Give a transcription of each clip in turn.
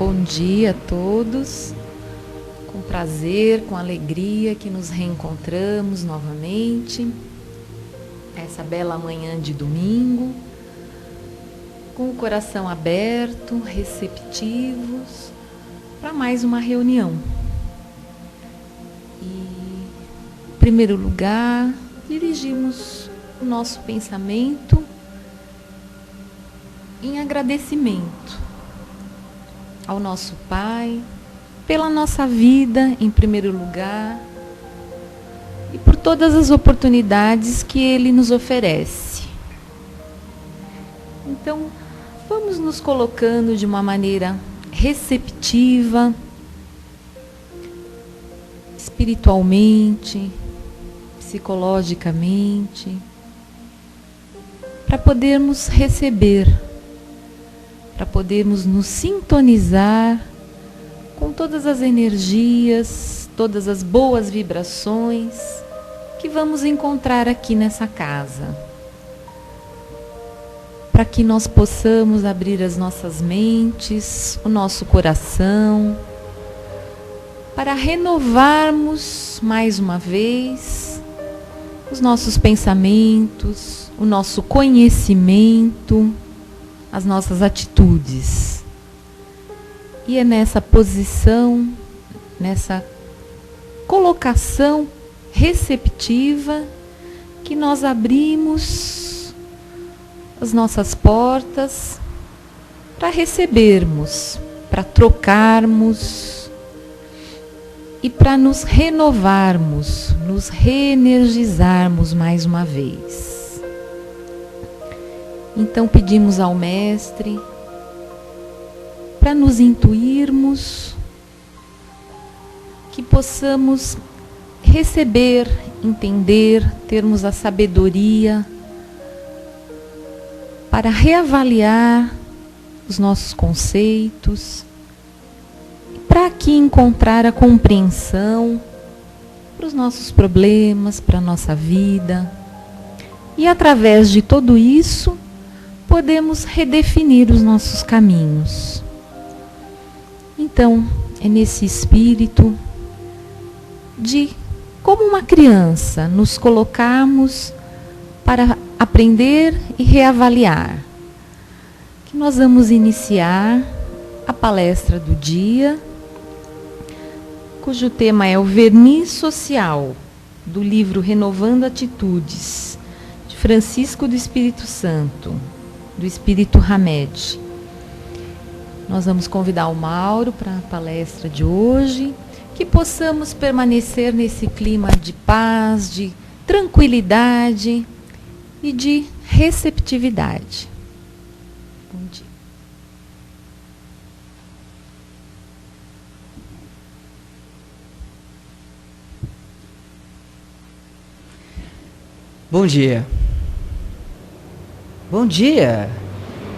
Bom dia a todos, com prazer, com alegria que nos reencontramos novamente, essa bela manhã de domingo, com o coração aberto, receptivos, para mais uma reunião. E, em primeiro lugar, dirigimos o nosso pensamento em agradecimento ao nosso Pai, pela nossa vida em primeiro lugar e por todas as oportunidades que Ele nos oferece. Então, vamos nos colocando de uma maneira receptiva, espiritualmente, psicologicamente, para podermos receber, para podermos nos sintonizar com todas as energias, todas as boas vibrações que vamos encontrar aqui nessa casa. Para que nós possamos abrir as nossas mentes, o nosso coração, para renovarmos mais uma vez os nossos pensamentos, o nosso conhecimento, as nossas atitudes. E é nessa posição, nessa colocação receptiva, que nós abrimos as nossas portas para recebermos, para trocarmos e para nos renovarmos, nos reenergizarmos mais uma vez. Então pedimos ao Mestre para nos intuirmos, que possamos receber, entender, termos a sabedoria para reavaliar os nossos conceitos, para aqui encontrar a compreensão para os nossos problemas, para a nossa vida. E através de tudo isso, podemos redefinir os nossos caminhos. Então, é nesse espírito de, como uma criança, nos colocarmos para aprender e reavaliar, que nós vamos iniciar a palestra do dia, cujo tema é o verniz social, do livro Renovando Atitudes, de Francisco do Espírito Santo, do Espírito Hamed. Nós vamos convidar o Mauro para a palestra de hoje, que possamos permanecer nesse clima de paz, de tranquilidade e de receptividade. Bom dia. Bom dia. Bom dia.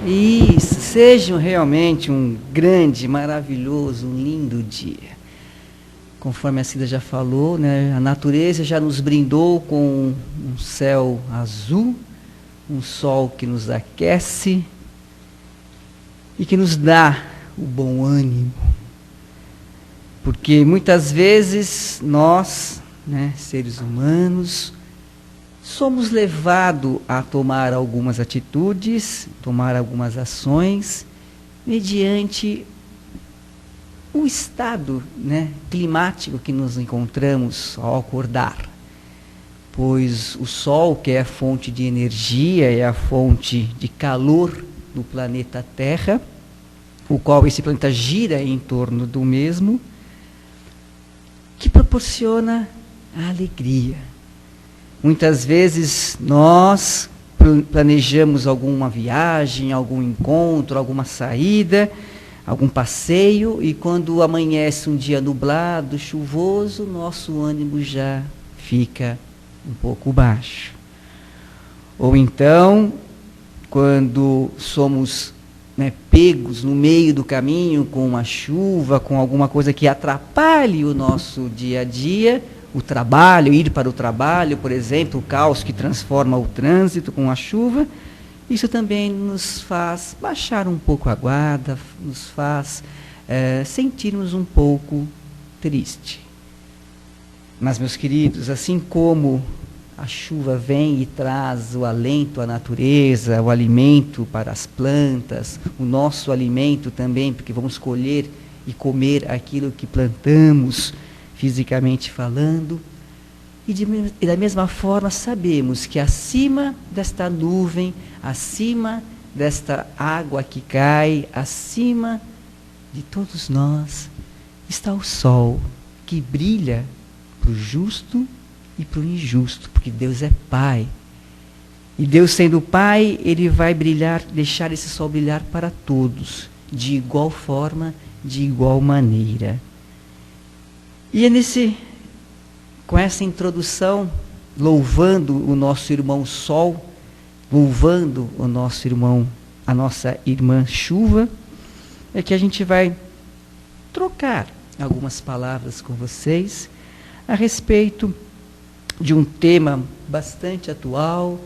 Isso, seja realmente um grande, maravilhoso, um lindo dia. Conforme a Cida já falou, né, a natureza já nos brindou com um céu azul, um sol que nos aquece e que nos dá o bom ânimo. Porque muitas vezes nós, né, seres humanos, somos levados a tomar algumas atitudes, tomar algumas ações, mediante o estado, né, climático que nos encontramos ao acordar. Pois o Sol, que é a fonte de energia, é a fonte de calor do planeta Terra, o qual esse planeta gira em torno do mesmo, que proporciona a alegria. Muitas vezes nós planejamos alguma viagem, algum encontro, alguma saída, algum passeio, e quando amanhece um dia nublado, chuvoso, nosso ânimo já fica um pouco baixo. Ou então, quando somos, né, pegos no meio do caminho com uma chuva, com alguma coisa que atrapalhe o nosso dia a dia, o trabalho, ir para o trabalho, por exemplo, o caos que transforma o trânsito com a chuva, isso também nos faz baixar um pouco a guarda, nos faz sentirmos um pouco triste. Mas, meus queridos, assim como a chuva vem e traz o alento à natureza, o alimento para as plantas, o nosso alimento também, porque vamos colher e comer aquilo que plantamos, fisicamente falando. E da mesma forma sabemos que acima desta nuvem, acima desta água que cai, acima de todos nós, está o sol que brilha para o justo e para o injusto, porque Deus é Pai. E Deus sendo Pai, Ele vai brilhar, deixar esse sol brilhar para todos, de igual forma, de igual maneira. E é com essa introdução, louvando o nosso irmão Sol, louvando o nosso irmão, a nossa irmã Chuva, é que a gente vai trocar algumas palavras com vocês a respeito de um tema bastante atual,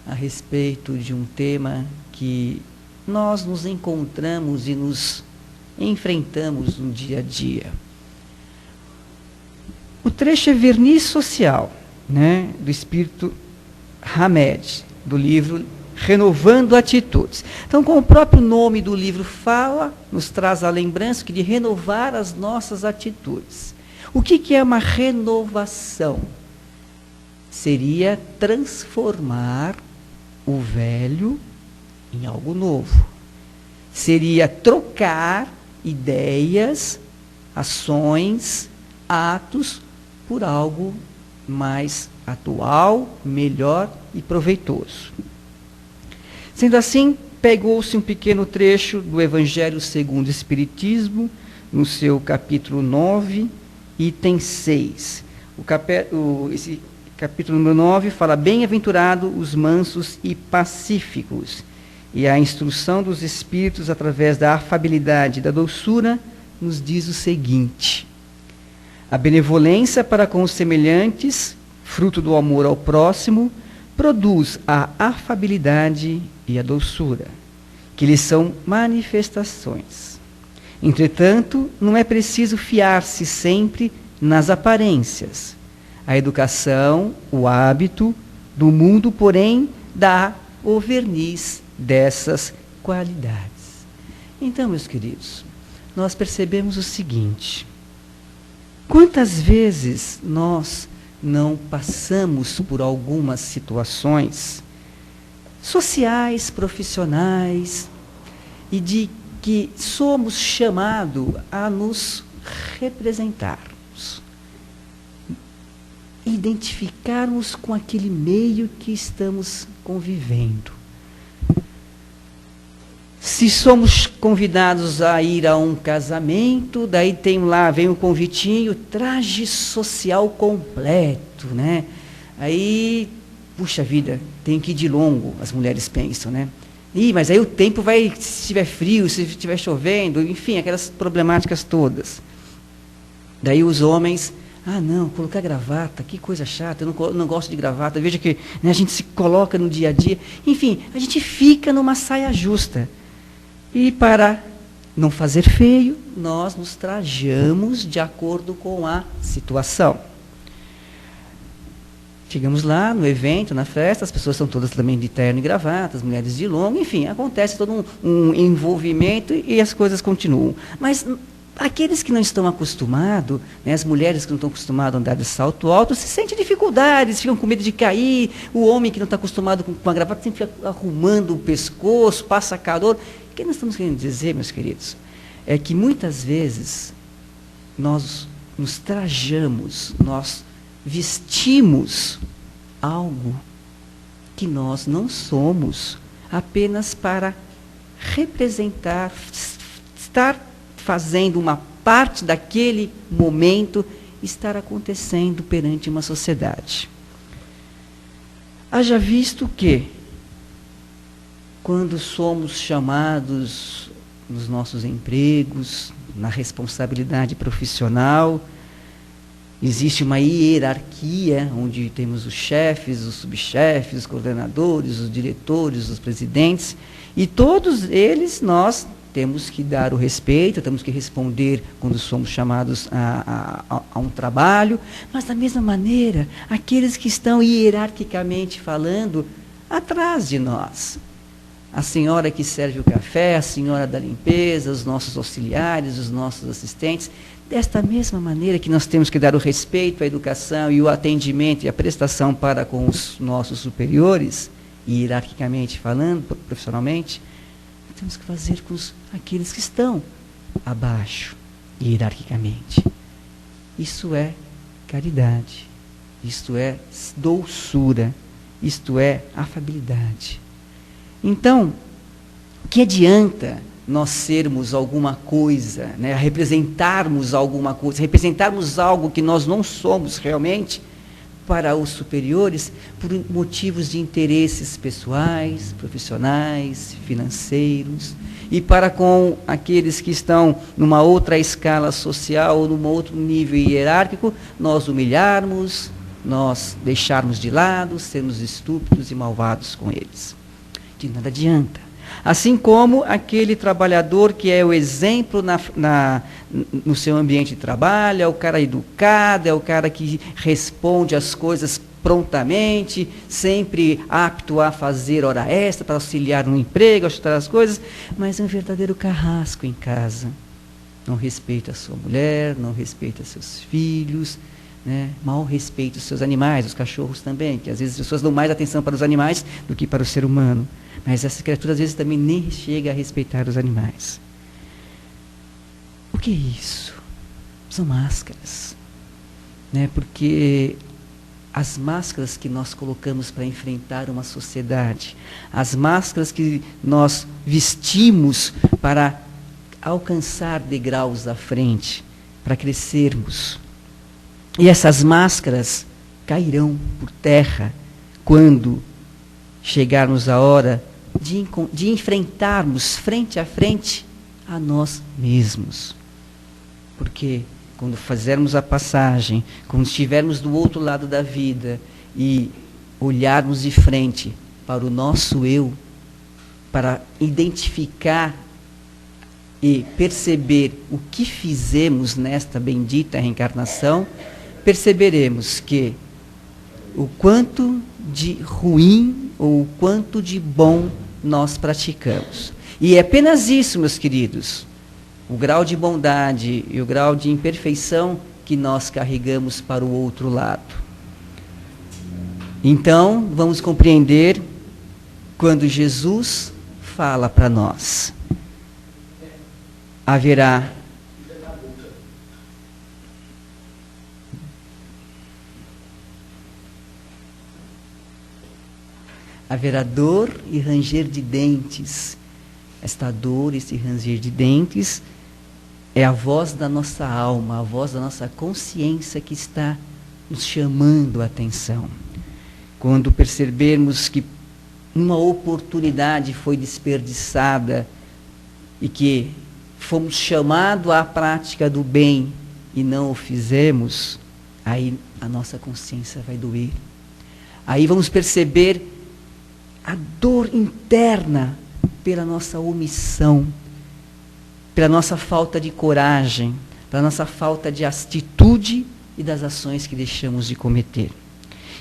a respeito de um tema que nós nos encontramos e nos enfrentamos no dia a dia. O trecho é Verniz Social, né, do Espírito Hamed, do livro Renovando Atitudes. Então, como o próprio nome do livro fala, nos traz a lembrança de renovar as nossas atitudes. O que é uma renovação? Seria transformar o velho em algo novo. Seria trocar ideias, ações, atos por algo mais atual, melhor e proveitoso. Sendo assim, pegou-se um pequeno trecho do Evangelho segundo o Espiritismo, no seu capítulo 9, item 6. Esse capítulo número 9 fala: bem-aventurado os mansos e pacíficos. E a instrução dos Espíritos, através da afabilidade e da doçura, nos diz o seguinte: a benevolência para com os semelhantes, fruto do amor ao próximo, produz a afabilidade e a doçura, que lhes são manifestações. Entretanto, não é preciso fiar-se sempre nas aparências. A educação, o hábito do mundo, porém, dá o verniz dessas qualidades. Então, meus queridos, nós percebemos o seguinte: quantas vezes nós não passamos por algumas situações sociais, profissionais, e de que somos chamados a nos representarmos, identificarmos com aquele meio que estamos convivendo. Se somos convidados a ir a um casamento, daí vem um convitinho, traje social completo, né? Aí, puxa vida, tem que ir de longo, as mulheres pensam, né? Mas aí o tempo vai, se estiver frio, se estiver chovendo, enfim, aquelas problemáticas todas. Daí os homens, não, colocar gravata, que coisa chata, eu não gosto de gravata, veja que, né, a gente se coloca no dia a dia, enfim, a gente fica numa saia justa. E para não fazer feio, nós nos trajamos de acordo com a situação. Chegamos lá no evento, na festa, as pessoas são todas também de terno e gravata, as mulheres de longo, enfim, acontece todo um envolvimento e as coisas continuam. Mas aqueles que não estão acostumados, né, as mulheres que não estão acostumadas a andar de salto alto, se sentem dificuldades, ficam com medo de cair, o homem que não está acostumado com a gravata sempre fica arrumando o pescoço, passa calor. O que nós estamos querendo dizer, meus queridos, é que muitas vezes nós nos trajamos, nós vestimos algo que nós não somos, apenas para representar, estar fazendo uma parte daquele momento, estar acontecendo perante uma sociedade. Haja visto que, quando somos chamados nos nossos empregos, na responsabilidade profissional, existe uma hierarquia, onde temos os chefes, os subchefes, os coordenadores, os diretores, os presidentes, e todos eles nós temos que dar o respeito, temos que responder quando somos chamados a um trabalho, mas da mesma maneira, aqueles que estão hierarquicamente falando atrás de nós. A senhora que serve o café, a senhora da limpeza, os nossos auxiliares, os nossos assistentes, desta mesma maneira que nós temos que dar o respeito à educação e o atendimento e a prestação para com os nossos superiores, hierarquicamente falando, profissionalmente, temos que fazer com aqueles que estão abaixo, hierarquicamente. Isso é caridade, isto é doçura, isto é afabilidade. Então, que adianta nós sermos alguma coisa, né, representarmos alguma coisa, representarmos algo que nós não somos realmente para os superiores por motivos de interesses pessoais, profissionais, financeiros, e para com aqueles que estão numa outra escala social ou num outro nível hierárquico, nós humilharmos, nós deixarmos de lado, sermos estúpidos e malvados com eles. De nada adianta. Assim como aquele trabalhador que é o exemplo no seu ambiente de trabalho, é o cara educado, é o cara que responde as coisas prontamente, sempre apto a fazer hora extra para auxiliar no emprego, ajudar as coisas, mas é um verdadeiro carrasco em casa. Não respeita a sua mulher, não respeita seus filhos, né? Mal respeita os seus animais, os cachorros também, que às vezes as pessoas dão mais atenção para os animais do que para o ser humano. Mas essa criatura às vezes também nem chega a respeitar os animais. O que é isso? São máscaras, né? Porque as máscaras que nós colocamos para enfrentar uma sociedade, as máscaras que nós vestimos para alcançar degraus à frente, para crescermos. E essas máscaras cairão por terra quando chegarmos a hora de enfrentarmos frente a frente a nós mesmos. Porque quando fizermos a passagem, quando estivermos do outro lado da vida e olharmos de frente para o nosso eu, para identificar e perceber o que fizemos nesta bendita reencarnação, perceberemos que o quanto de ruim ou o quanto de bom nós praticamos. E é apenas isso, meus queridos, o grau de bondade e o grau de imperfeição que nós carregamos para o outro lado. Então, vamos compreender quando Jesus fala para nós. Haverá dor e ranger de dentes. Esta dor, esse ranger de dentes, é a voz da nossa alma, a voz da nossa consciência que está nos chamando a atenção. Quando percebermos que uma oportunidade foi desperdiçada e que fomos chamados à prática do bem e não o fizemos, aí a nossa consciência vai doer. Aí vamos perceber a dor interna pela nossa omissão, pela nossa falta de coragem, pela nossa falta de atitude e das ações que deixamos de cometer.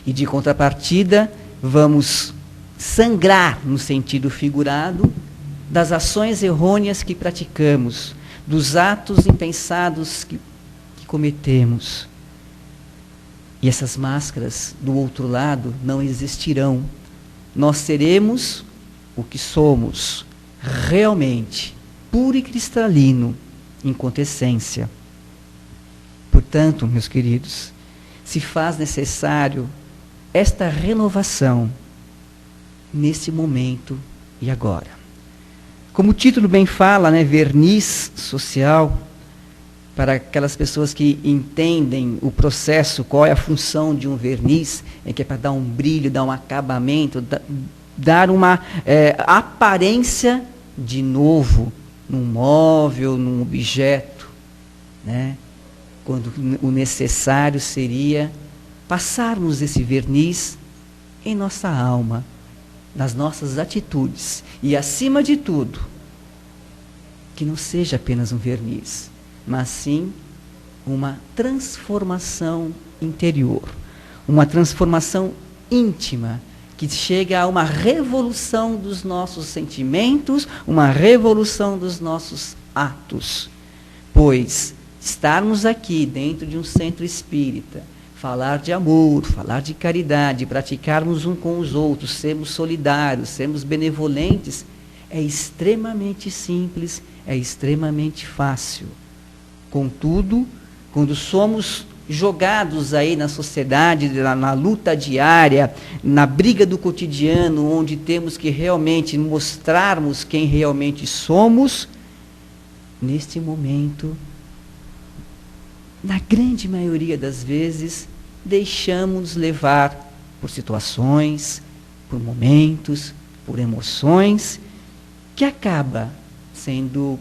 E de contrapartida, vamos sangrar no sentido figurado das ações errôneas que praticamos, dos atos impensados que cometemos. E essas máscaras do outro lado não existirão. Nós seremos o que somos, realmente, puro e cristalino, em essência. Portanto, meus queridos, se faz necessário esta renovação nesse momento e agora. Como o título bem fala, né, verniz social, para aquelas pessoas que entendem o processo, qual é a função de um verniz, que é para dar um brilho, dar um acabamento, dar uma aparência de novo num móvel, num objeto, né? Quando o necessário seria passarmos esse verniz em nossa alma, nas nossas atitudes e, acima de tudo, que não seja apenas um verniz, mas sim uma transformação interior, uma transformação íntima, que chega a uma revolução dos nossos sentimentos, uma revolução dos nossos atos. Pois estarmos aqui dentro de um centro espírita, falar de amor, falar de caridade, praticarmos um com os outros, sermos solidários, sermos benevolentes, é extremamente simples, é extremamente fácil. Contudo, quando somos jogados aí na sociedade, na luta diária, na briga do cotidiano, onde temos que realmente mostrarmos quem realmente somos, neste momento, na grande maioria das vezes, deixamos levar por situações, por momentos, por emoções, que acaba sendo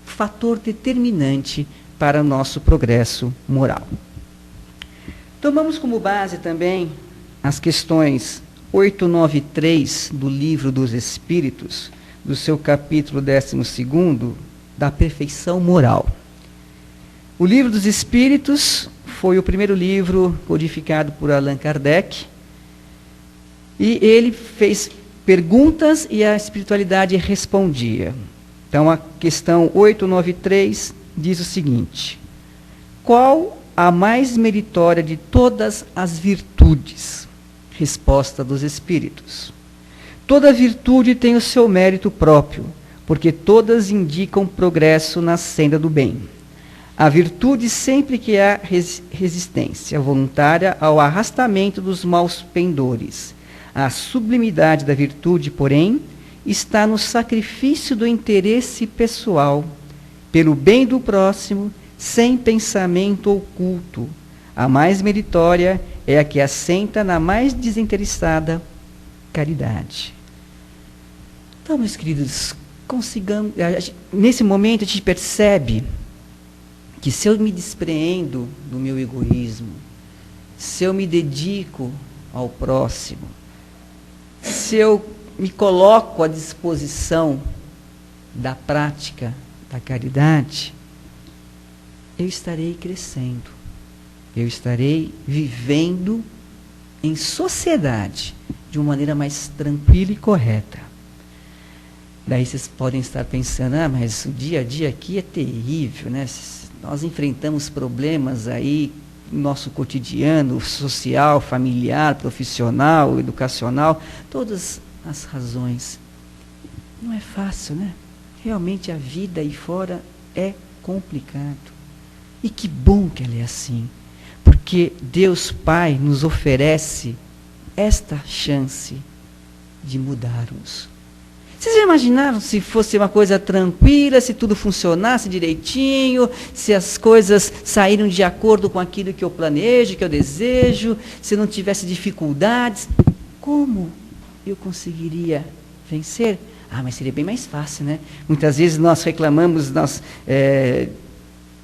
fator determinante para o nosso progresso moral. Tomamos como base também as questões 893 do Livro dos Espíritos, do seu capítulo 12, da perfeição moral. O Livro dos Espíritos foi o primeiro livro codificado por Allan Kardec, e ele fez perguntas e a espiritualidade respondia. Então, a questão 893 diz o seguinte: qual a mais meritória de todas as virtudes? Resposta dos Espíritos: toda virtude tem o seu mérito próprio, porque todas indicam progresso na senda do bem. A virtude sempre que há resistência voluntária ao arrastamento dos maus pendores. A sublimidade da virtude, porém, está no sacrifício do interesse pessoal, pelo bem do próximo, sem pensamento oculto. A mais meritória é a que assenta na mais desinteressada caridade. Então, meus queridos, nesse momento a gente percebe que se eu me despreendo do meu egoísmo, se eu me dedico ao próximo, se eu me coloco à disposição da prática da caridade, eu estarei crescendo, eu estarei vivendo em sociedade de uma maneira mais tranquila e correta. Daí vocês podem estar pensando, mas o dia a dia aqui é terrível, né? Nós enfrentamos problemas aí no nosso cotidiano, social, familiar, profissional, educacional, todas as razões. Não é fácil, né? Realmente a vida aí fora é complicado. E que bom que ela é assim, porque Deus Pai nos oferece esta chance de mudarmos. Vocês já imaginaram se fosse uma coisa tranquila, se tudo funcionasse direitinho, se as coisas saíram de acordo com aquilo que eu planejo, que eu desejo, se não tivesse dificuldades? Como eu conseguiria vencer? Mas seria bem mais fácil, né? Muitas vezes nós reclamamos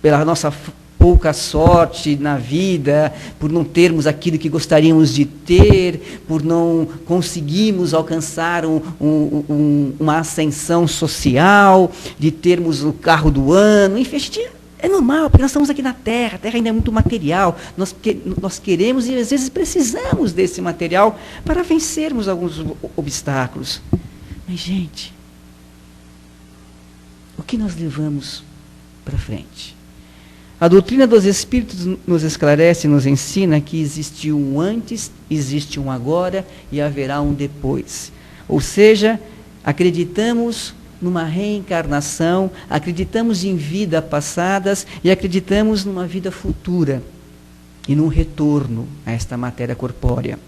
pela nossa pouca sorte na vida, por não termos aquilo que gostaríamos de ter, por não conseguirmos alcançar uma ascensão social, de termos o carro do ano, enfim, é normal, porque nós estamos aqui na Terra, a Terra ainda é muito material, nós queremos e às vezes precisamos desse material para vencermos alguns obstáculos. Mas, gente, o que nós levamos para frente? A doutrina dos Espíritos nos esclarece e nos ensina que existe um antes, existe um agora e haverá um depois. Ou seja, acreditamos numa reencarnação, acreditamos em vidas passadas e acreditamos numa vida futura e num retorno a esta matéria corpórea,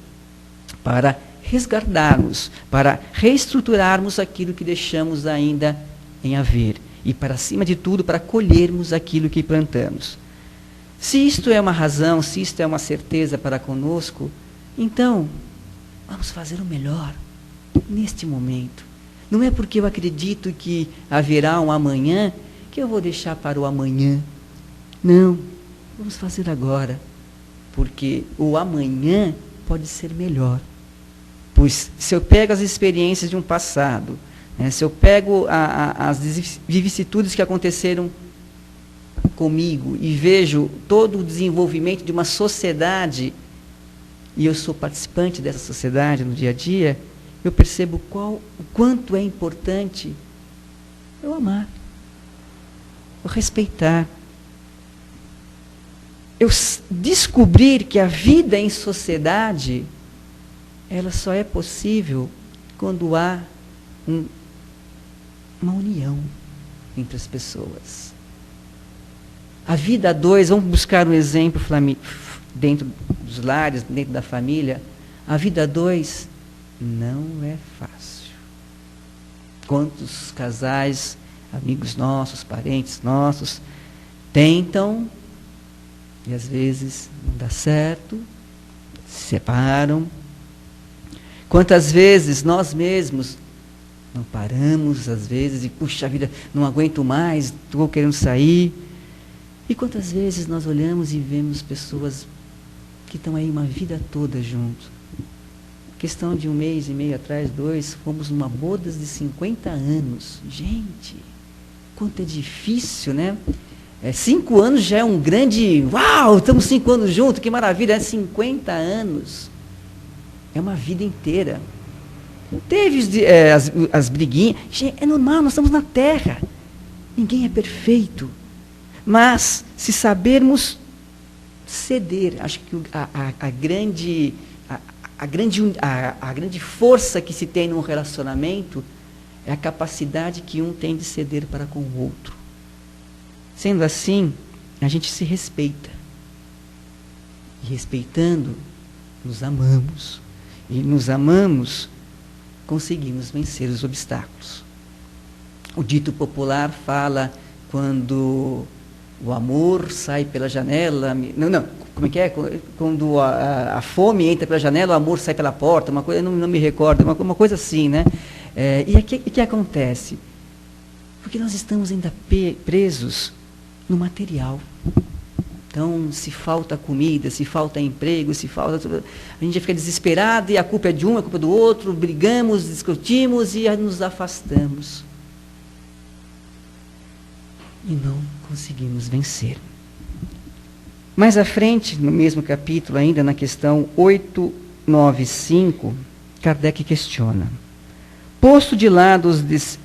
para resguardarmos, para reestruturarmos aquilo que deixamos ainda em haver. E, para cima de tudo, para colhermos aquilo que plantamos. Se isto é uma razão, se isto é uma certeza para conosco, então, vamos fazer o melhor neste momento. Não é porque eu acredito que haverá um amanhã, que eu vou deixar para o amanhã. Não, vamos fazer agora, porque o amanhã pode ser melhor. Pois, se eu pego as experiências de um passado, Se eu pego as vicissitudes que aconteceram comigo e vejo todo o desenvolvimento de uma sociedade, e eu sou participante dessa sociedade no dia a dia, eu percebo o quanto é importante eu amar, eu respeitar, eu descobrir que a vida em sociedade, ela só é possível quando há uma união entre as pessoas. A vida a dois, vamos buscar um exemplo dentro dos lares, dentro da família. A vida a dois não é fácil. Quantos casais, amigos nossos, parentes nossos, tentam e às vezes não dá certo, se separam. Quantas vezes nós mesmos não paramos, às vezes, e puxa vida, não aguento mais, estou querendo sair. E quantas vezes nós olhamos e vemos pessoas que estão aí uma vida toda juntos. Questão de 1 mês e meio atrás, 2, fomos numa bodas de 50 anos. Gente, quanto é difícil, né? 5 anos já é um grande... Uau, estamos 5 anos juntos, que maravilha. 50 anos. É uma vida inteira. Teve as briguinhas. Gente, é normal, nós estamos na Terra. Ninguém é perfeito. Mas, se sabermos ceder, acho que a grande força que se tem num relacionamento é a capacidade que um tem de ceder para com o outro. Sendo assim, a gente se respeita. E respeitando, nos amamos. E nos amamos, conseguimos vencer os obstáculos. O dito popular fala quando o amor sai pela janela... Não, como é que é? Quando a fome entra pela janela, o amor sai pela porta, uma coisa, não me recordo, uma coisa assim, né? E o que acontece? Porque nós estamos ainda presos no material. Então, se falta comida, se falta emprego, a gente já fica desesperado e a culpa é de um, a culpa é do outro, brigamos, discutimos e nos afastamos. E não conseguimos vencer. Mais à frente, no mesmo capítulo, ainda na questão 895, Kardec questiona: posto de lado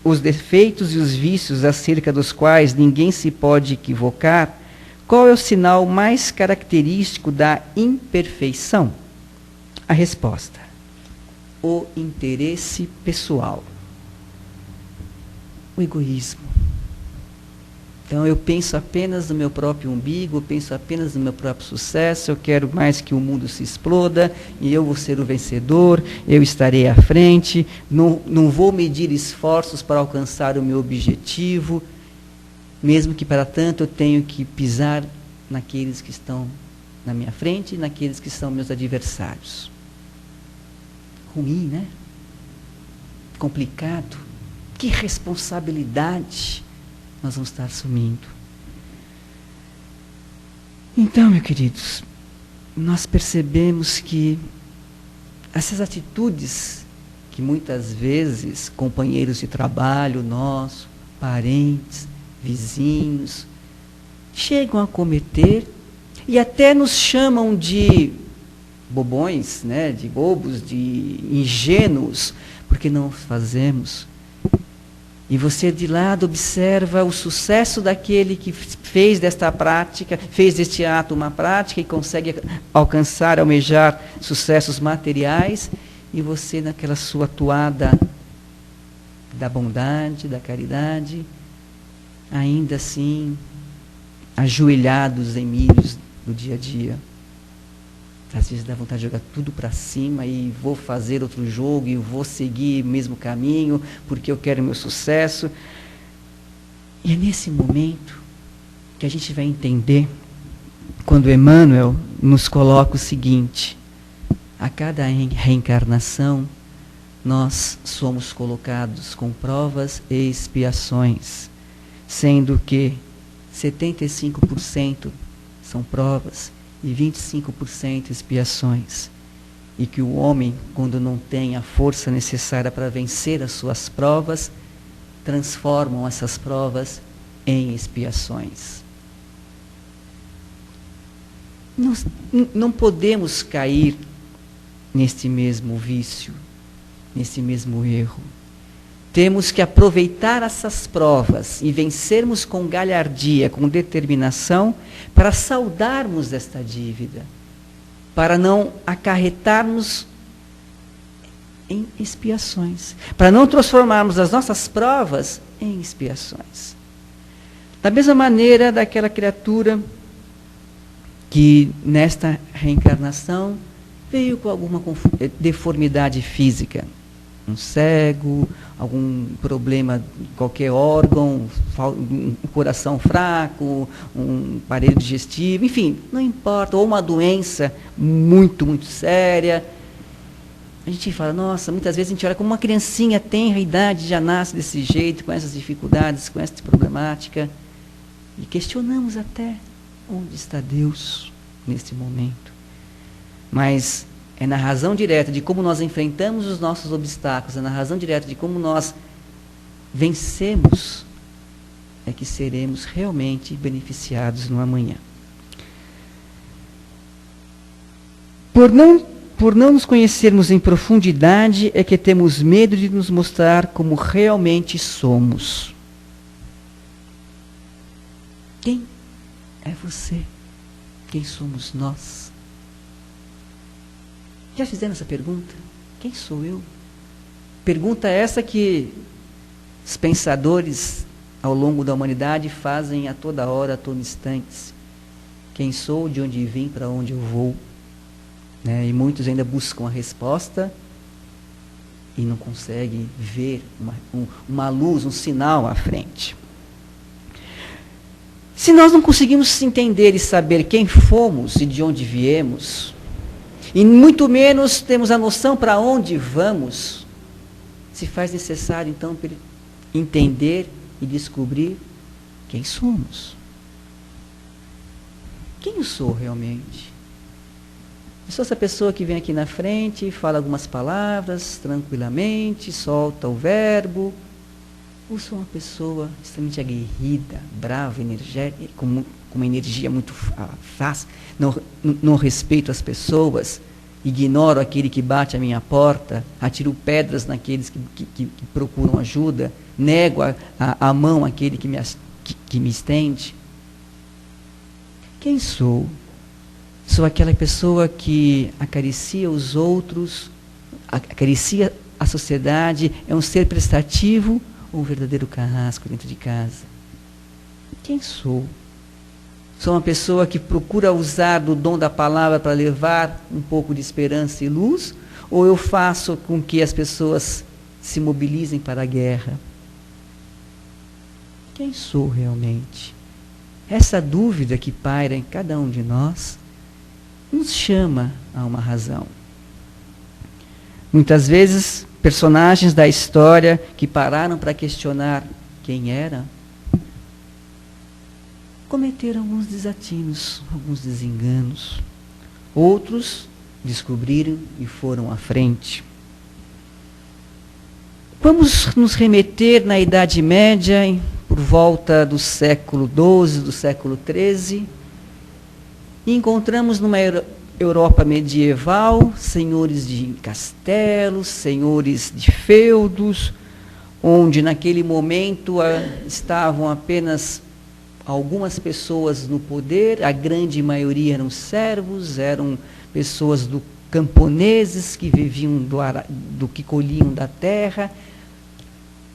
os defeitos e os vícios acerca dos quais ninguém se pode equivocar, qual é o sinal mais característico da imperfeição? A resposta: o interesse pessoal, o egoísmo. Então, eu penso apenas no meu próprio umbigo, eu penso apenas no meu próprio sucesso, eu quero mais que o mundo se exploda, e eu vou ser o vencedor, eu estarei à frente, não vou medir esforços para alcançar o meu objetivo, mesmo que para tanto eu tenho que pisar naqueles que estão na minha frente e naqueles que são meus adversários. Ruim, né? Complicado. Que responsabilidade nós vamos estar assumindo. Então, meus queridos, nós percebemos que essas atitudes que muitas vezes companheiros de trabalho nossos, parentes, vizinhos, chegam a cometer e até nos chamam de bobões, né, de bobos, de ingênuos, porque não fazemos. E você de lado observa o sucesso daquele que fez desta prática, fez deste ato uma prática e consegue alcançar, almejar sucessos materiais, e você naquela sua toada da bondade, da caridade, ainda assim, ajoelhados em milhos do dia a dia. Às vezes dá vontade de jogar tudo para cima e vou fazer outro jogo e vou seguir o mesmo caminho porque eu quero o meu sucesso. E é nesse momento que a gente vai entender quando Emmanuel nos coloca o seguinte: a cada reencarnação nós somos colocados com provas e expiações, sendo que 75% são provas e 25% expiações. E que o homem, quando não tem a força necessária para vencer as suas provas, transformam essas provas em expiações. Nós não podemos cair neste mesmo vício, nesse mesmo erro. Temos que aproveitar essas provas e vencermos com galhardia, com determinação, para saudarmos desta dívida, para não acarretarmos em expiações, para não transformarmos as nossas provas em expiações. Da mesma maneira daquela criatura que nesta reencarnação veio com alguma deformidade física, um cego, algum problema de qualquer órgão, um coração fraco, um aparelho digestivo, enfim, não importa, ou uma doença muito, muito séria. A gente fala, nossa, muitas vezes a gente olha como uma criancinha tenra idade, já nasce desse jeito, com essas dificuldades, com essa problemática, e questionamos até onde está Deus nesse momento. Mas é na razão direta de como nós enfrentamos os nossos obstáculos, é na razão direta de como nós vencemos, é que seremos realmente beneficiados no amanhã. Por não nos conhecermos em profundidade, é que temos medo de nos mostrar como realmente somos. Quem é você? Quem somos nós? Já fizeram essa pergunta? Quem sou eu? Pergunta essa que os pensadores ao longo da humanidade fazem a toda hora, a todo instante. Quem sou, de onde vim, para onde eu vou? Né? E muitos ainda buscam a resposta e não conseguem ver uma luz, um sinal à frente. Se nós não conseguimos entender e saber quem fomos e de onde viemos, e muito menos temos a noção para onde vamos, se faz necessário, então, entender e descobrir quem somos. Quem eu sou realmente? Eu sou essa pessoa que vem aqui na frente, fala algumas palavras tranquilamente, solta o verbo, ou sou uma pessoa extremamente aguerrida, brava, energética, com uma energia muito fácil, não respeito as pessoas, ignoro aquele que bate à minha porta, atiro pedras naqueles que procuram ajuda, nego a mão àquele que me estende. Quem sou? Sou aquela pessoa que acaricia os outros, acaricia a sociedade, é um ser prestativo ou um verdadeiro carrasco dentro de casa? Quem sou? Sou uma pessoa que procura usar do dom da palavra para levar um pouco de esperança e luz? Ou eu faço com que as pessoas se mobilizem para a guerra? Quem sou realmente? Essa dúvida que paira em cada um de nós nos chama a uma razão. Muitas vezes, personagens da história que pararam para questionar quem era, cometeram alguns desatinos, alguns desenganos. Outros descobriram e foram à frente. Vamos nos remeter na Idade Média, por volta do século XII, do século XIII, e encontramos numa Europa medieval senhores de castelos, senhores de feudos, onde naquele momento estavam apenas algumas pessoas no poder, a grande maioria eram servos, eram pessoas camponeses que viviam do que colhiam da terra.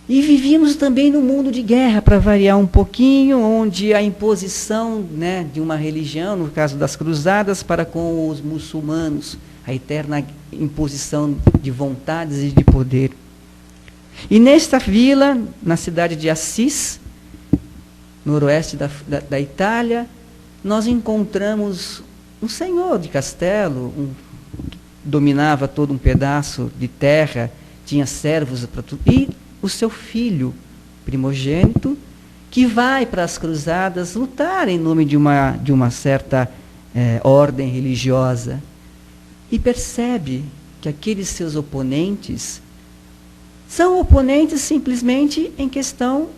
E vivíamos também no mundo de guerra, para variar um pouquinho, onde a imposição, né, de uma religião, no caso das cruzadas, para com os muçulmanos, a eterna imposição de vontades e de poder. E nesta vila, na cidade de Assis, noroeste da Itália, nós encontramos um senhor de castelo, que dominava todo um pedaço de terra, tinha servos para tudo, e o seu filho primogênito, que vai para as cruzadas lutar em nome de uma certa ordem religiosa, e percebe que aqueles seus oponentes São oponentes simplesmente em questão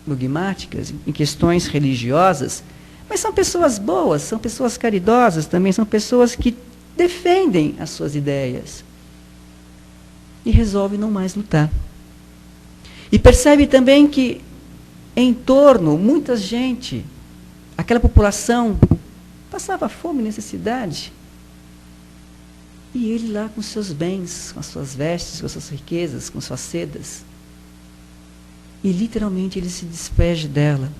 dogmáticas, em questões religiosas, mas são pessoas boas, são pessoas caridosas também, são pessoas que defendem as suas ideias. E resolvem não mais lutar. E percebe também que em torno, muita gente, aquela população passava fome e necessidade. E ele lá com seus bens, com as suas vestes, com as suas riquezas, com suas sedas. E literalmente ele se despeja dela.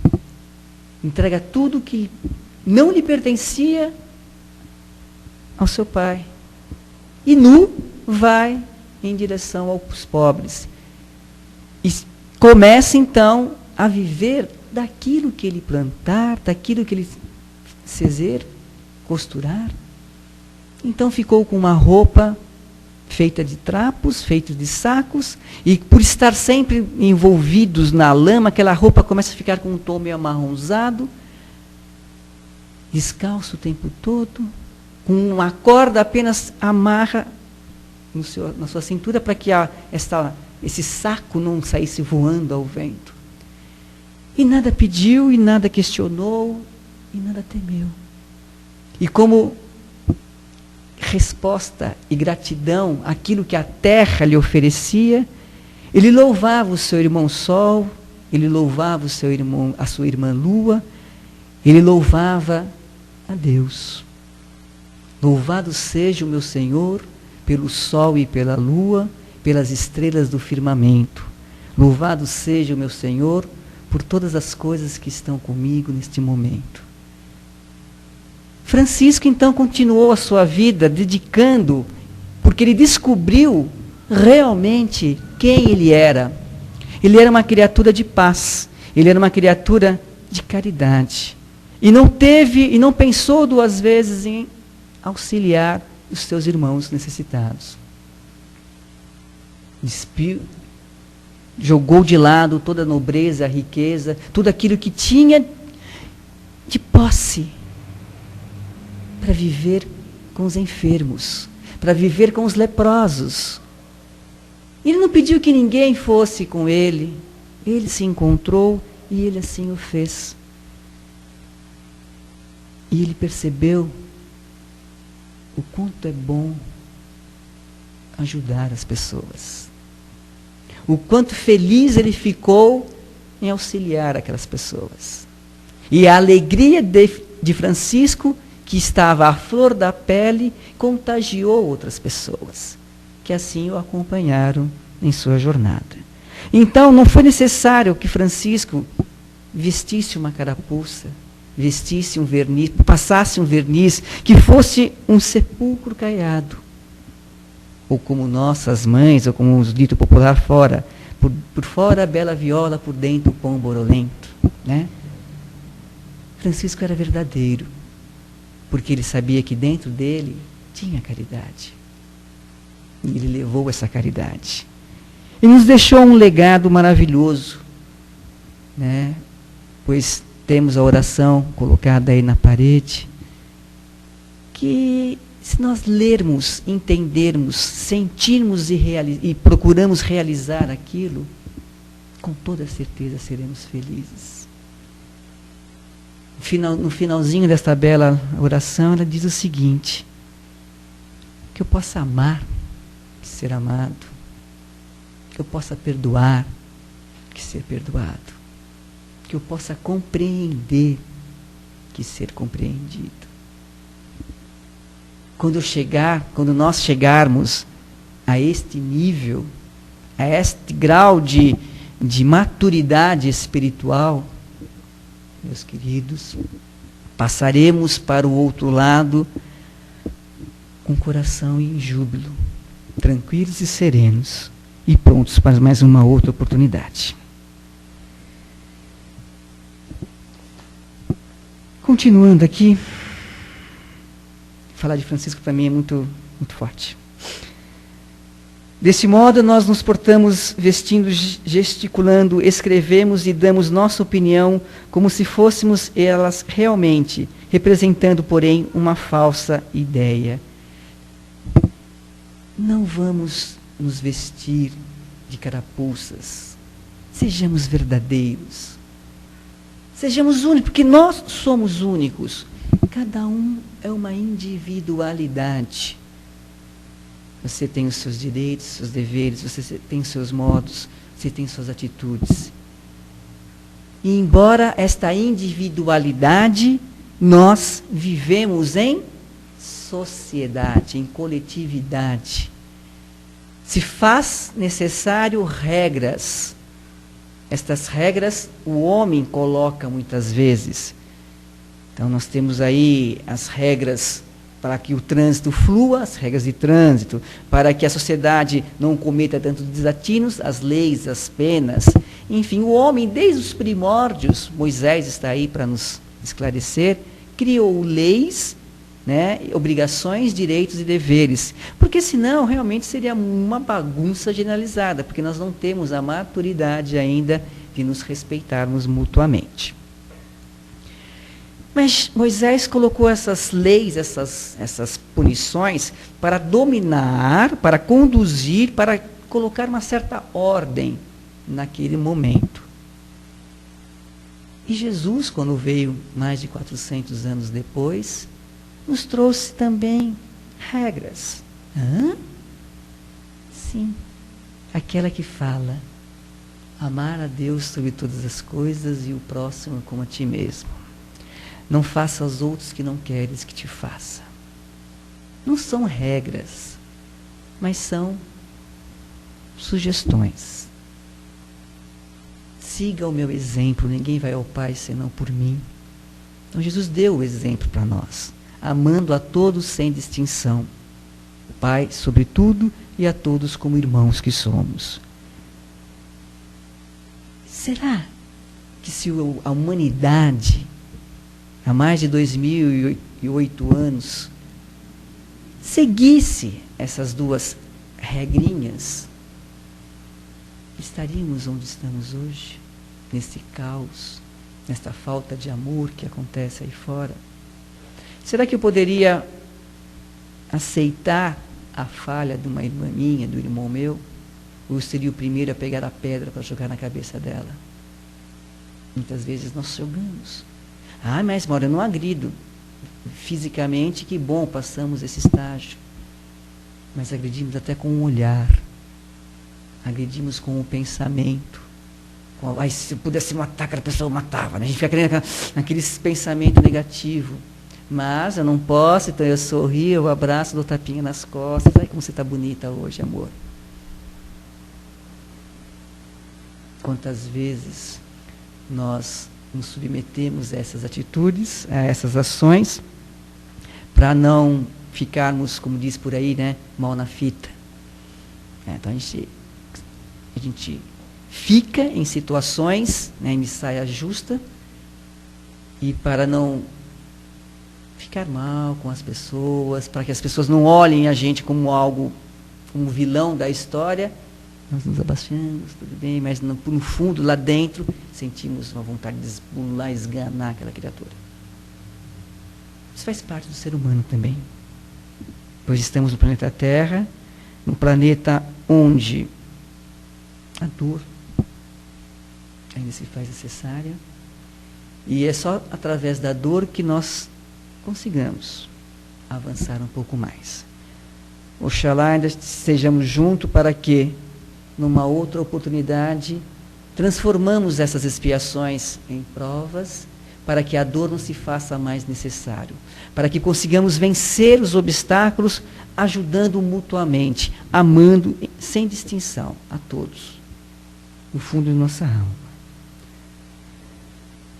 Entrega tudo que não lhe pertencia ao seu pai. E nu vai em direção aos pobres. E começa então a viver daquilo que ele plantar, daquilo que ele ceser, costurar. Então ficou com uma roupa feita de trapos, feita de sacos, e por estar sempre envolvidos na lama, aquela roupa começa a ficar com um tom meio amarronzado, descalço o tempo todo, com uma corda apenas amarra na sua cintura para que esse saco não saísse voando ao vento. E nada pediu, e nada questionou, e nada temeu. E como resposta e gratidão àquilo que a terra lhe oferecia, ele louvava o seu irmão Sol, ele louvava a sua irmã Lua, ele louvava a Deus. Louvado seja o meu Senhor pelo sol e pela lua, pelas estrelas do firmamento. Louvado seja o meu Senhor por todas as coisas que estão comigo neste momento. Francisco, então, continuou a sua vida dedicando, porque ele descobriu realmente quem ele era. Ele era uma criatura de paz, ele era uma criatura de caridade. E não pensou duas vezes em auxiliar os seus irmãos necessitados. Jogou de lado toda a nobreza, a riqueza, tudo aquilo que tinha de posse, para viver com os enfermos, para viver com os leprosos. Ele não pediu que ninguém fosse com ele, ele se encontrou e ele assim o fez. E ele percebeu o quanto é bom ajudar as pessoas. O quanto feliz ele ficou em auxiliar aquelas pessoas. E a alegria de Francisco, que estava à flor da pele, contagiou outras pessoas, que assim o acompanharam em sua jornada. Então, não foi necessário que Francisco vestisse uma carapuça, vestisse um verniz, passasse um verniz, que fosse um sepulcro caiado. Ou como nossas mães, ou como os dito popular fora, por fora a bela viola, por dentro o pão borolento. Né? Francisco era verdadeiro, porque ele sabia que dentro dele tinha caridade. E ele levou essa caridade. E nos deixou um legado maravilhoso, né? Pois temos a oração colocada aí na parede, que se nós lermos, entendermos, sentirmos e procuramos realizar aquilo, com toda certeza seremos felizes. No finalzinho desta bela oração, ela diz o seguinte: que eu possa amar, que ser amado, que eu possa perdoar, que ser perdoado, que eu possa compreender, que ser compreendido. Quando nós chegarmos a este nível, a este grau de maturidade espiritual, meus queridos, passaremos para o outro lado com o coração em júbilo, tranquilos e serenos, e prontos para mais uma outra oportunidade. Continuando aqui, falar de Francisco para mim é muito, muito forte. Desse modo, nós nos portamos vestindo, gesticulando, escrevemos e damos nossa opinião como se fôssemos elas realmente, representando, porém, uma falsa ideia. Não vamos nos vestir de carapuças. Sejamos verdadeiros. Sejamos únicos, porque nós somos únicos. Cada um é uma individualidade. Você tem os seus direitos, seus deveres, você tem os seus modos, você tem suas atitudes. E embora esta individualidade, nós vivemos em sociedade, em coletividade. Se faz necessário regras. Estas regras o homem coloca muitas vezes. Então nós temos aí as regras para que o trânsito flua, as regras de trânsito, para que a sociedade não cometa tantos desatinos, as leis, as penas. Enfim, o homem, desde os primórdios, Moisés está aí para nos esclarecer, criou leis, né, obrigações, direitos e deveres. Porque senão realmente seria uma bagunça generalizada, porque nós não temos a maturidade ainda de nos respeitarmos mutuamente. Mas Moisés colocou essas leis, essas punições para dominar, para conduzir, para colocar uma certa ordem naquele momento. E Jesus, quando veio mais de 400 anos depois, nos trouxe também regras. Sim, aquela que fala, amar a Deus sobre todas as coisas e o próximo como a ti mesmo. Não faça aos outros que não queres que te faça. Não são regras, mas são sugestões. Siga o meu exemplo, ninguém vai ao Pai senão por mim. Então Jesus deu o exemplo para nós, amando a todos sem distinção. O Pai sobre tudo e a todos como irmãos que somos. Será que se a humanidade, há mais de 2008 anos, seguisse essas duas regrinhas, estaríamos onde estamos hoje, nesse caos, nesta falta de amor que acontece aí fora? Será que eu poderia aceitar a falha de uma irmã minha, do irmão meu? Ou eu seria o primeiro a pegar a pedra para jogar na cabeça dela? Muitas vezes nós jogamos. Mas Mauro, eu não agrido fisicamente, que bom, passamos esse estágio. Mas agredimos até com um olhar. Agredimos com o pensamento. Se eu pudesse matar aquela pessoa, eu matava. Né? A gente fica querendo naquele pensamento negativo. Mas eu não posso, então eu sorrio, eu abraço, dou tapinha nas costas. Ai, como você está bonita hoje, amor. Quantas vezes nós nos submetemos a essas atitudes, a essas ações, para não ficarmos, como diz por aí, né, mal na fita. Então a gente fica em situações, né, em saia justa, e para não ficar mal com as pessoas, para que as pessoas não olhem a gente como algo, como vilão da história, nós nos abaixamos, tudo bem, mas no fundo, lá dentro, sentimos uma vontade de esbular, esganar aquela criatura. Isso faz parte do ser humano também. Pois estamos no planeta Terra, num planeta onde a dor ainda se faz necessária, e é só através da dor que nós consigamos avançar um pouco mais. Oxalá ainda estejamos juntos para que, numa outra oportunidade, transformamos essas expiações em provas, para que a dor não se faça mais necessário, para que consigamos vencer os obstáculos, ajudando mutuamente, amando sem distinção a todos, no fundo de nossa alma.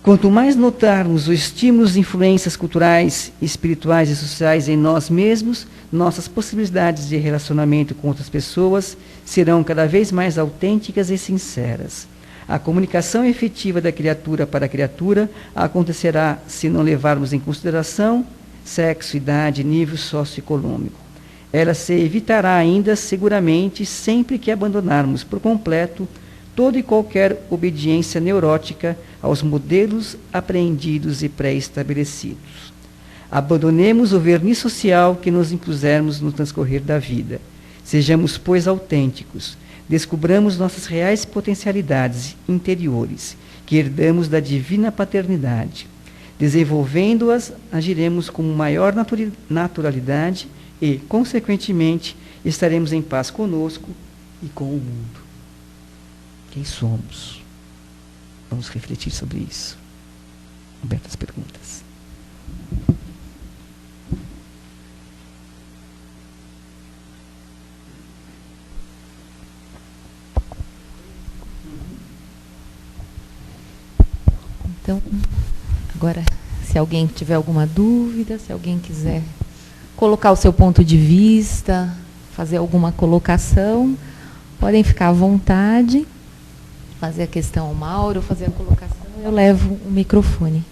Quanto mais notarmos os estímulos e influências culturais, espirituais e sociais em nós mesmos, nossas possibilidades de relacionamento com outras pessoas serão cada vez mais autênticas e sinceras. A comunicação efetiva da criatura para a criatura acontecerá se não levarmos em consideração sexo, idade, nível socioeconômico. Ela se evitará ainda seguramente sempre que abandonarmos por completo toda e qualquer obediência neurótica aos modelos apreendidos e pré-estabelecidos. Abandonemos o verniz social que nos impusermos no transcorrer da vida. Sejamos, pois, autênticos. descubramos nossas reais potencialidades interiores, que herdamos da divina paternidade. Desenvolvendo-as, agiremos com maior naturalidade e, consequentemente, estaremos em paz conosco e com o mundo. Quem somos? Vamos refletir sobre isso. Abertas perguntas. Então, agora, se alguém tiver alguma dúvida, se alguém quiser colocar o seu ponto de vista, fazer alguma colocação, podem ficar à vontade, fazer a questão ao Mauro, fazer a colocação, eu levo o microfone.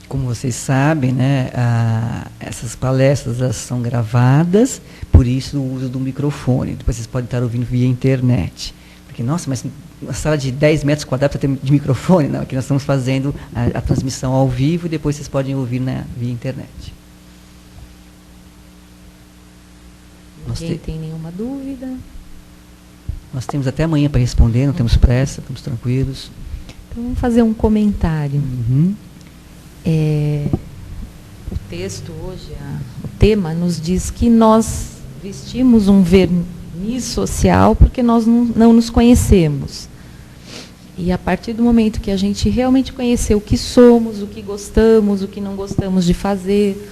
Como vocês sabem, né, essas palestras elas são gravadas, por isso o uso do microfone. Depois vocês podem estar ouvindo via internet. Porque, nossa, mas uma sala de 10 metros quadrados para ter de microfone? Não, aqui nós estamos fazendo a transmissão ao vivo e depois vocês podem ouvir via internet. Ninguém tem nenhuma dúvida? Nós temos até amanhã para responder, não temos pressa, estamos tranquilos. Então, vamos fazer um comentário. Uhum. O texto hoje, o tema, nos diz que nós vestimos um verniz social porque nós não nos conhecemos. E a partir do momento que a gente realmente conhecer o que somos, o que gostamos, o que não gostamos de fazer,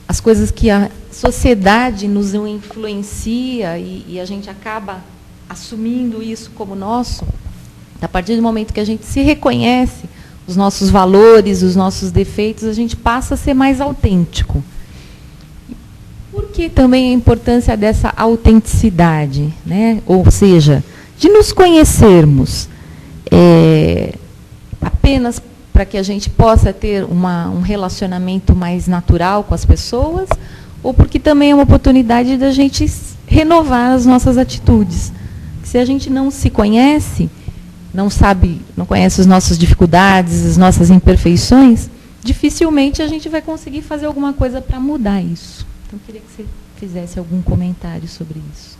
as coisas que a sociedade nos influencia e a gente acaba assumindo isso como nosso, a partir do momento que a gente se reconhece, os nossos valores, os nossos defeitos, a gente passa a ser mais autêntico. Por que também a importância dessa autenticidade, né? Ou seja, de nos conhecermos apenas para que a gente possa ter um relacionamento mais natural com as pessoas, ou porque também é uma oportunidade da gente renovar as nossas atitudes. Se a gente não se conhece, não sabe, não conhece as nossas dificuldades, as nossas imperfeições, dificilmente a gente vai conseguir fazer alguma coisa para mudar isso. Então, eu queria que você fizesse algum comentário sobre isso.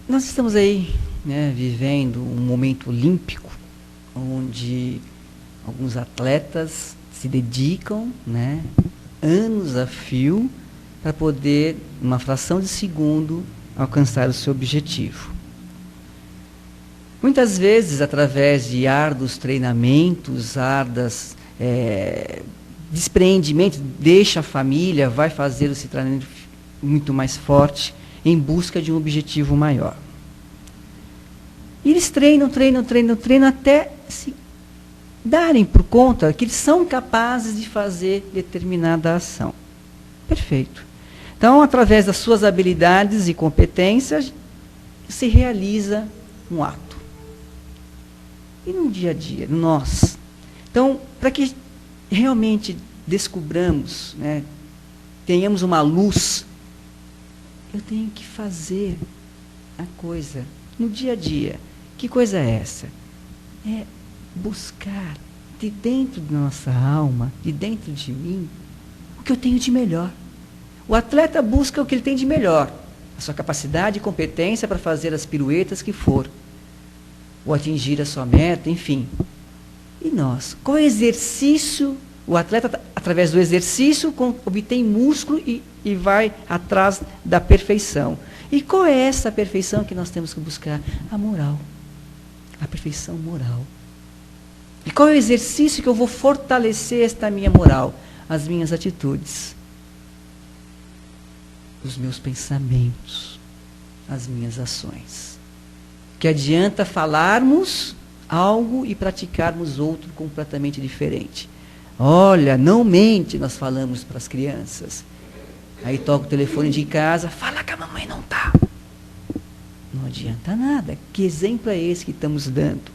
Nós estamos aí, né, vivendo um momento olímpico, onde alguns atletas se dedicam, né, anos a fio, para poder, numa fração de segundo, alcançar o seu objetivo. Muitas vezes, através de árduos treinamentos, despreendimentos, deixa a família, vai fazer esse treinamento muito mais forte, em busca de um objetivo maior. E eles treinam até se darem por conta que eles são capazes de fazer determinada ação. Perfeito. Então, através das suas habilidades e competências, se realiza um ato. E no dia a dia, nós. Então, para que realmente descubramos, né, tenhamos uma luz, eu tenho que fazer a coisa no dia a dia. Que coisa é essa? É buscar de dentro da nossa alma, de dentro de mim, o que eu tenho de melhor. O atleta busca o que ele tem de melhor, a sua capacidade e competência para fazer as piruetas que for, ou atingir a sua meta, enfim. E nós? Qual exercício? O atleta, através do exercício, obtém músculo e vai atrás da perfeição. E qual é essa perfeição que nós temos que buscar? A moral. A perfeição moral. E qual é o exercício que eu vou fortalecer esta minha moral? As minhas atitudes. Os meus pensamentos. As minhas ações. Que adianta falarmos algo e praticarmos outro completamente diferente. Olha, não mente, nós falamos para as crianças. Aí toca o telefone de casa, fala que a mamãe não está. Não adianta nada. Que exemplo é esse que estamos dando?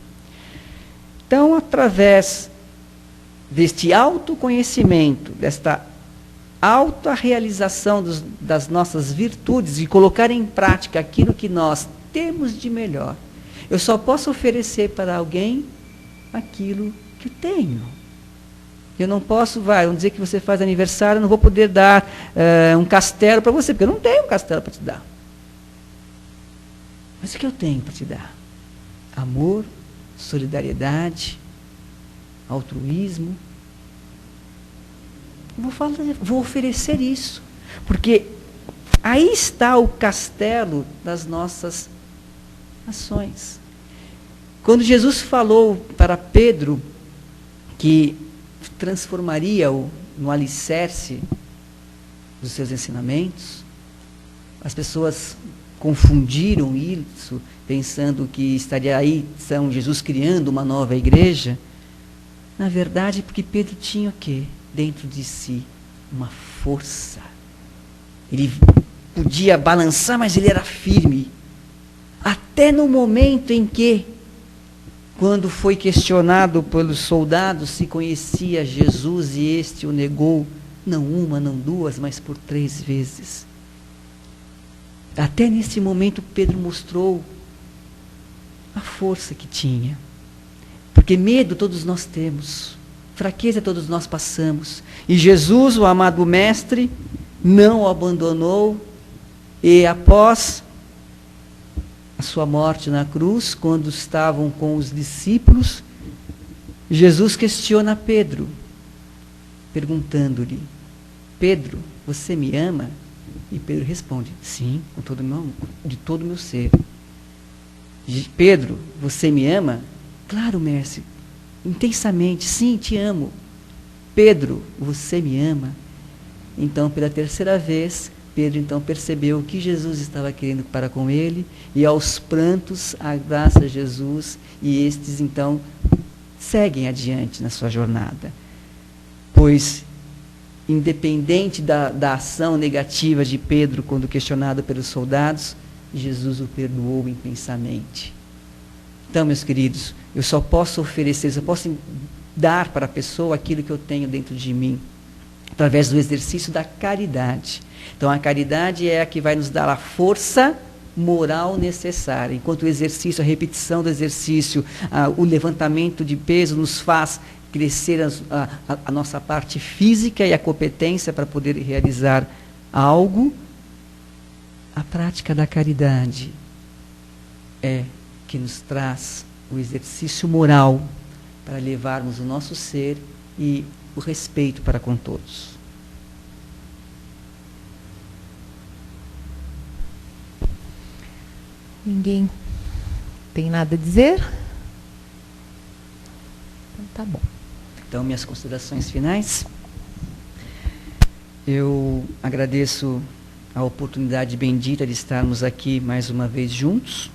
Então, através deste autoconhecimento, desta autorrealização das nossas virtudes e colocar em prática aquilo que nós temos de melhor, eu só posso oferecer para alguém aquilo que eu tenho. Eu não posso, vamos dizer que você faz aniversário, eu não vou poder dar um castelo para você, porque eu não tenho um castelo para te dar. Mas o que eu tenho para te dar? Amor, solidariedade, altruísmo. Vou oferecer isso, porque aí está o castelo das nossas ações. Quando Jesus falou para Pedro que transformaria-o no alicerce dos seus ensinamentos, as pessoas confundiram isso, pensando que estaria aí São Jesus criando uma nova igreja. Na verdade, porque Pedro tinha o quê? Dentro de si, uma força. Ele podia balançar, mas ele era firme. Até no momento em que, quando foi questionado pelos soldados se conhecia Jesus e este o negou, não uma, não duas, mas por 3 vezes. Até nesse momento Pedro mostrou a força que tinha. Porque medo todos nós temos, fraqueza todos nós passamos. E Jesus, o amado Mestre, não o abandonou. E após a sua morte na cruz, quando estavam com os discípulos, Jesus questiona Pedro, perguntando-lhe: Pedro, você me ama? E Pedro responde: sim, de todo o meu ser. Pedro, você me ama? Claro, mestre, intensamente, sim, te amo. Pedro, você me ama? Então, pela 3ª vez, Pedro então percebeu o que Jesus estava querendo para com ele, e aos prantos abraça Jesus, e estes então seguem adiante na sua jornada. Pois, independente da ação negativa de Pedro quando questionado pelos soldados, Jesus o perdoou intensamente. Então, meus queridos, eu só posso oferecer, eu posso dar para a pessoa aquilo que eu tenho dentro de mim, através do exercício da caridade. Então, a caridade é a que vai nos dar a força moral necessária, enquanto o exercício, a repetição do exercício, o levantamento de peso nos faz crescer a nossa parte física e a competência para poder realizar algo. A prática da caridade é que nos traz o exercício moral para levarmos o nosso ser e o respeito para com todos. Ninguém tem nada a dizer? Então, tá bom. Então, minhas considerações finais. Eu agradeço a oportunidade bendita de estarmos aqui mais uma vez juntos.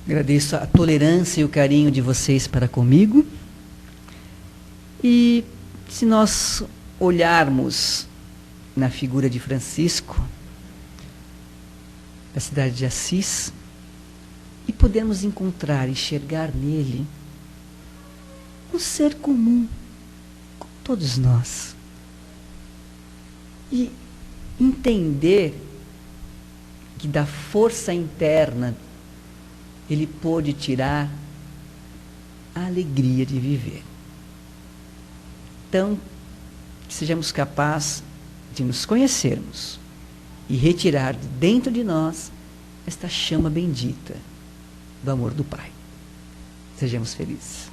Agradeço a tolerância e o carinho de vocês para comigo. E se nós olharmos na figura de Francisco, da cidade de Assis, e podemos enxergar nele um ser comum, como todos nós. E entender que da força interna ele pôde tirar a alegria de viver. Então, sejamos capazes de nos conhecermos e retirar de dentro de nós esta chama bendita do amor do Pai. Sejamos felizes.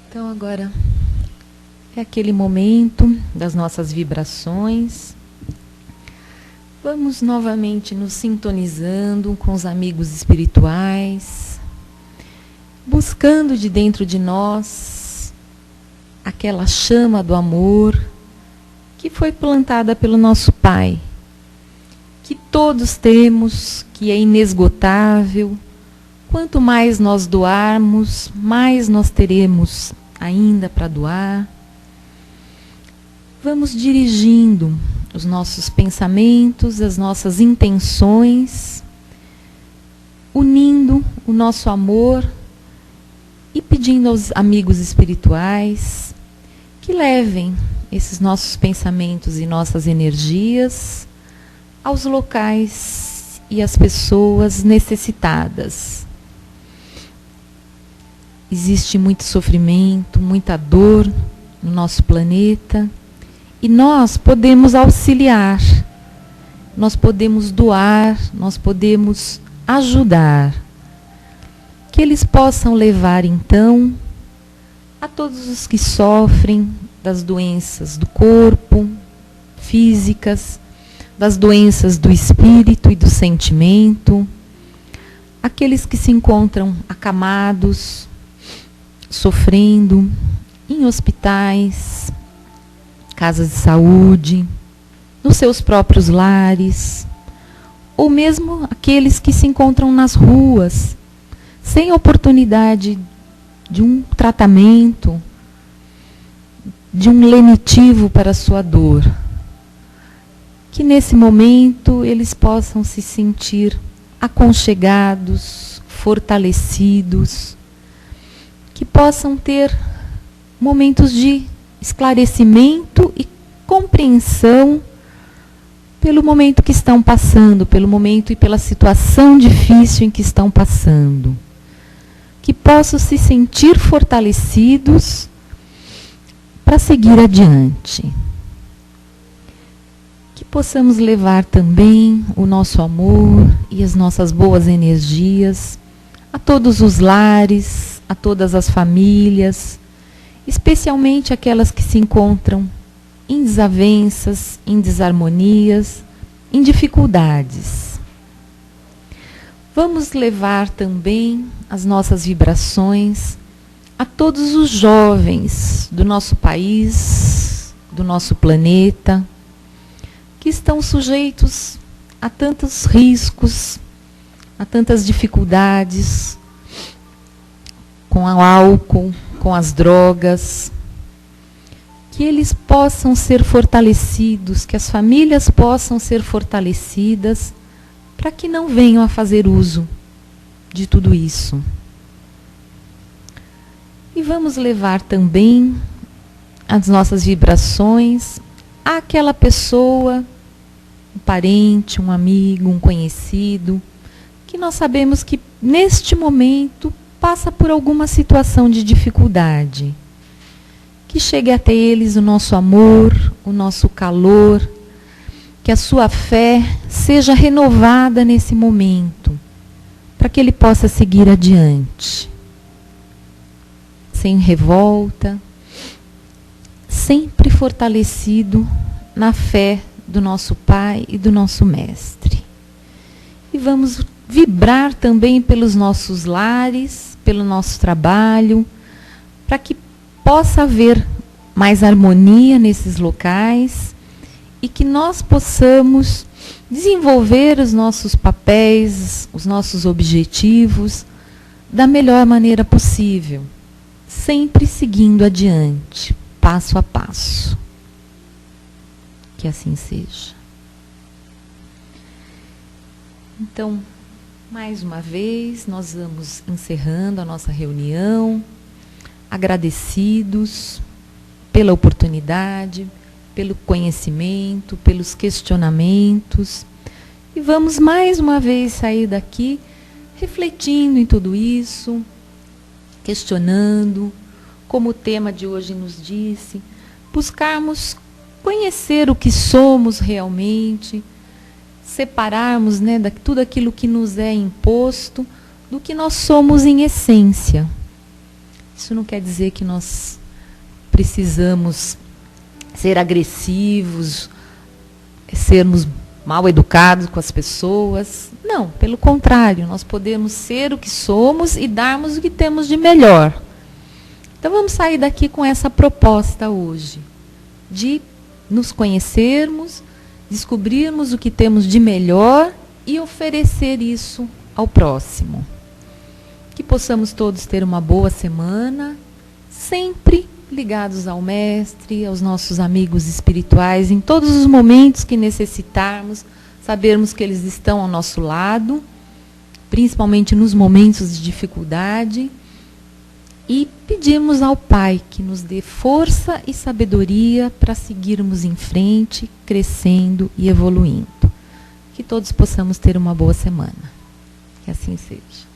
Então, agora é aquele momento das nossas vibrações. Vamos novamente nos sintonizando com os amigos espirituais, buscando de dentro de nós aquela chama do amor que foi plantada pelo nosso Pai, que todos temos, que é inesgotável. Quanto mais nós doarmos, mais nós teremos ainda para doar. Vamos dirigindo os nossos pensamentos, as nossas intenções, unindo o nosso amor e pedindo aos amigos espirituais que levem esses nossos pensamentos e nossas energias aos locais e às pessoas necessitadas. Existe muito sofrimento, muita dor no nosso planeta e nós podemos auxiliar, nós podemos doar, nós podemos ajudar. Que eles possam levar então a todos os que sofrem das doenças do corpo, físicas, das doenças do espírito e do sentimento, aqueles que se encontram acamados, sofrendo em hospitais, casas de saúde, nos seus próprios lares, ou mesmo aqueles que se encontram nas ruas, sem oportunidade de um tratamento, de um lenitivo para a sua dor. Que nesse momento eles possam se sentir aconchegados, fortalecidos, que possam ter momentos de esclarecimento e compreensão pelo momento que estão passando, pelo momento e pela situação difícil em que estão passando. Que possam se sentir fortalecidos para seguir adiante. Que possamos levar também o nosso amor e as nossas boas energias a todos os lares, a todas as famílias, especialmente aquelas que se encontram em desavenças, em desarmonias, em dificuldades. Vamos levar também as nossas vibrações a todos os jovens do nosso país, do nosso planeta, que estão sujeitos a tantos riscos, a tantas dificuldades, com o álcool, com as drogas, que eles possam ser fortalecidos, que as famílias possam ser fortalecidas, para que não venham a fazer uso de tudo isso. E vamos levar também as nossas vibrações àquela pessoa, um parente, um amigo, um conhecido, que nós sabemos que neste momento passa por alguma situação de dificuldade. Que chegue até eles o nosso amor, o nosso calor, que a sua fé seja renovada nesse momento, para que ele possa seguir adiante. Sem revolta, sempre fortalecido na fé do nosso Pai e do nosso Mestre. E vamos vibrar também pelos nossos lares, pelo nosso trabalho, para que possa haver mais harmonia nesses locais e que nós possamos desenvolver os nossos papéis, os nossos objetivos da melhor maneira possível, sempre seguindo adiante, passo a passo. Que assim seja. Então, mais uma vez, nós vamos encerrando a nossa reunião, agradecidos pela oportunidade, pelo conhecimento, pelos questionamentos. E vamos mais uma vez sair daqui refletindo em tudo isso, questionando, como o tema de hoje nos disse, buscarmos conhecer o que somos realmente, separarmos, né, de tudo aquilo que nos é imposto do que nós somos em essência. Isso não quer dizer que nós precisamos ser agressivos, sermos mal educados com as pessoas. Não, pelo contrário, nós podemos ser o que somos e darmos o que temos de melhor. Então vamos sair daqui com essa proposta hoje, de nos conhecermos, descobrirmos o que temos de melhor e oferecer isso ao próximo. Que possamos todos ter uma boa semana, sempre ligados ao Mestre, aos nossos amigos espirituais, em todos os momentos que necessitarmos, sabermos que eles estão ao nosso lado, principalmente nos momentos de dificuldade, e pedimos ao Pai que nos dê força e sabedoria para seguirmos em frente, crescendo e evoluindo. que todos possamos ter uma boa semana. Que assim seja.